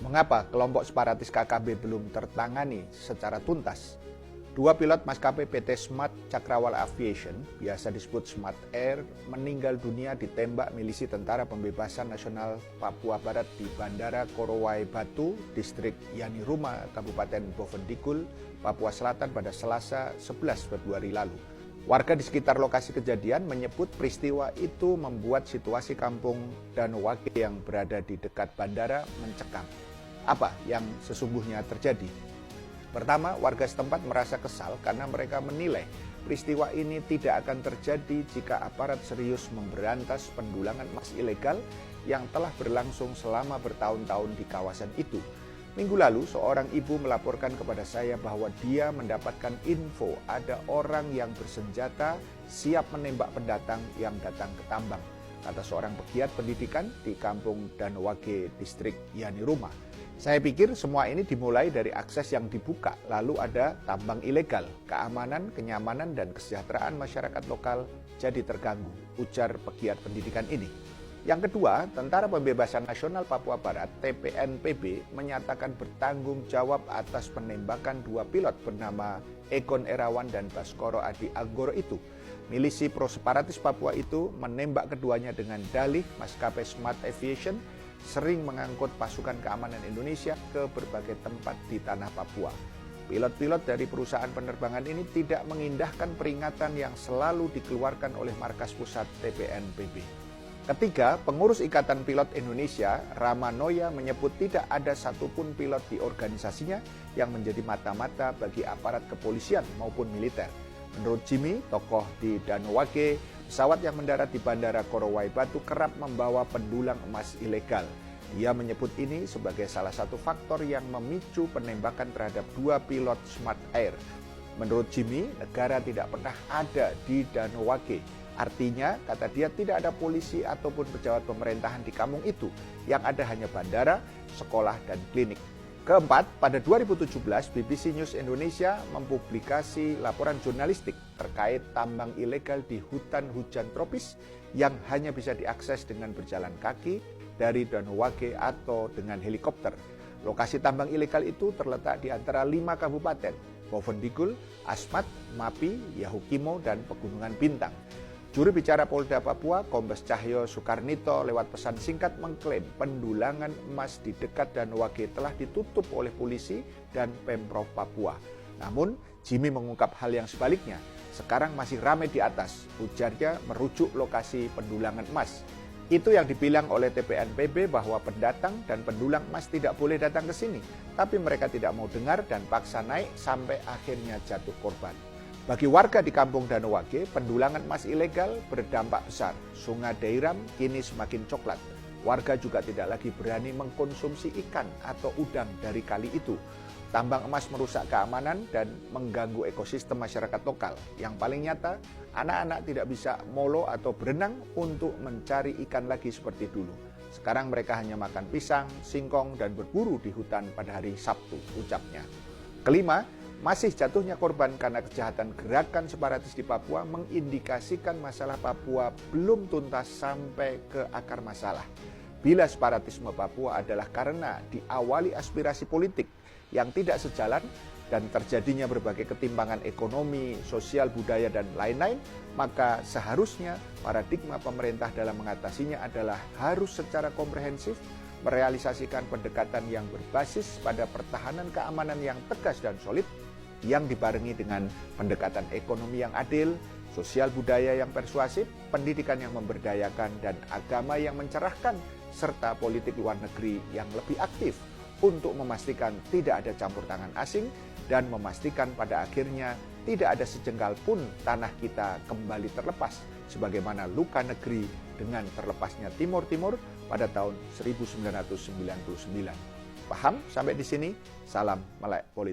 Mengapa kelompok separatis KKB belum tertangani secara tuntas? Dua pilot maskapai PT Smart Cakrawala Aviation, biasa disebut Smart Air, meninggal dunia ditembak milisi Tentara Pembebasan Nasional Papua Barat di Bandara Korowai Batu, Distrik Yani Ruma, Kabupaten Bovendigul, Papua Selatan pada Selasa 11 Februari lalu. Warga di sekitar lokasi kejadian menyebut peristiwa itu membuat situasi kampung Danowage yang berada di dekat bandara mencekam. Apa yang sesungguhnya terjadi? Pertama, warga setempat merasa kesal karena mereka menilai peristiwa ini tidak akan terjadi jika aparat serius memberantas pendulangan emas ilegal yang telah berlangsung selama bertahun-tahun di kawasan itu. Minggu lalu, seorang ibu melaporkan kepada saya bahwa dia mendapatkan info ada orang yang bersenjata siap menembak pendatang yang datang ke tambang, kata seorang pegiat pendidikan di kampung Danowage, Distrik Yani Ruma. Saya pikir semua ini dimulai dari akses yang dibuka, lalu ada tambang ilegal, keamanan, kenyamanan, dan kesejahteraan masyarakat lokal jadi terganggu, ujar pegiat pendidikan ini. Yang kedua, Tentara Pembebasan Nasional Papua Barat (TPNPB) menyatakan bertanggung jawab atas penembakan dua pilot bernama Egon Erawan dan Baskoro Adi Anggoro itu. Milisi pro-separatis Papua itu menembak keduanya dengan dalih maskapai Smart Aviation sering mengangkut pasukan keamanan Indonesia ke berbagai tempat di tanah Papua. Pilot-pilot dari perusahaan penerbangan ini tidak mengindahkan peringatan yang selalu dikeluarkan oleh markas pusat TPNPB. Ketiga, pengurus Ikatan Pilot Indonesia, Ramanoya, menyebut tidak ada satupun pilot di organisasinya yang menjadi mata-mata bagi aparat kepolisian maupun militer. Menurut Jimmy, tokoh di Danowage, pesawat yang mendarat di Bandara Korowai Batu kerap membawa pendulang emas ilegal. Dia menyebut ini sebagai salah satu faktor yang memicu penembakan terhadap dua pilot Smart Air. Menurut Jimmy, negara tidak pernah ada di Danowage. Artinya, kata dia, tidak ada polisi ataupun pejabat pemerintahan di kampung itu. Yang ada hanya bandara, sekolah, dan klinik. Keempat, pada 2017, BBC News Indonesia mempublikasi laporan jurnalistik terkait tambang ilegal di hutan hujan tropis yang hanya bisa diakses dengan berjalan kaki dari Danowage atau dengan helikopter. Lokasi tambang ilegal itu terletak di antara 5 kabupaten, Bovendigul, Asmat, Mapi, Yahukimo, dan Pegunungan Bintang. Juru bicara Polda Papua, Kombes Cahyo Soekarnito, lewat pesan singkat mengklaim pendulangan emas di dekat Danowage telah ditutup oleh polisi dan Pemprov Papua. Namun, Jimmy mengungkap hal yang sebaliknya. Sekarang masih ramai di atas, ujarnya merujuk lokasi pendulangan emas. Itu yang dibilang oleh TPNPB bahwa pendatang dan pendulang emas tidak boleh datang ke sini. Tapi mereka tidak mau dengar dan paksa naik sampai akhirnya jatuh korban. Bagi warga di kampung Danowage, pendulangan emas ilegal berdampak besar. Sungai Deiram kini semakin coklat. Warga juga tidak lagi berani mengkonsumsi ikan atau udang dari kali itu. Tambang emas merusak keamanan dan mengganggu ekosistem masyarakat lokal. Yang paling nyata, anak-anak tidak bisa molo atau berenang untuk mencari ikan lagi seperti dulu. Sekarang mereka hanya makan pisang, singkong, dan berburu di hutan pada hari Sabtu, ucapnya. Kelima, masih jatuhnya korban karena kejahatan gerakan separatis di Papua mengindikasikan masalah Papua belum tuntas sampai ke akar masalah. Bila separatisme Papua adalah karena diawali aspirasi politik yang tidak sejalan dan terjadinya berbagai ketimpangan ekonomi, sosial, budaya, dan lain-lain, maka seharusnya paradigma pemerintah dalam mengatasinya adalah harus secara komprehensif merealisasikan pendekatan yang berbasis pada pertahanan keamanan yang tegas dan solid, yang dibarengi dengan pendekatan ekonomi yang adil, sosial budaya yang persuasif, pendidikan yang memberdayakan, dan agama yang mencerahkan, serta politik luar negeri yang lebih aktif untuk memastikan tidak ada campur tangan asing dan memastikan pada akhirnya tidak ada sejengkal pun tanah kita kembali terlepas sebagaimana luka negeri dengan terlepasnya Timur Timur pada tahun 1999. Paham sampai di sini? Salam melek politik.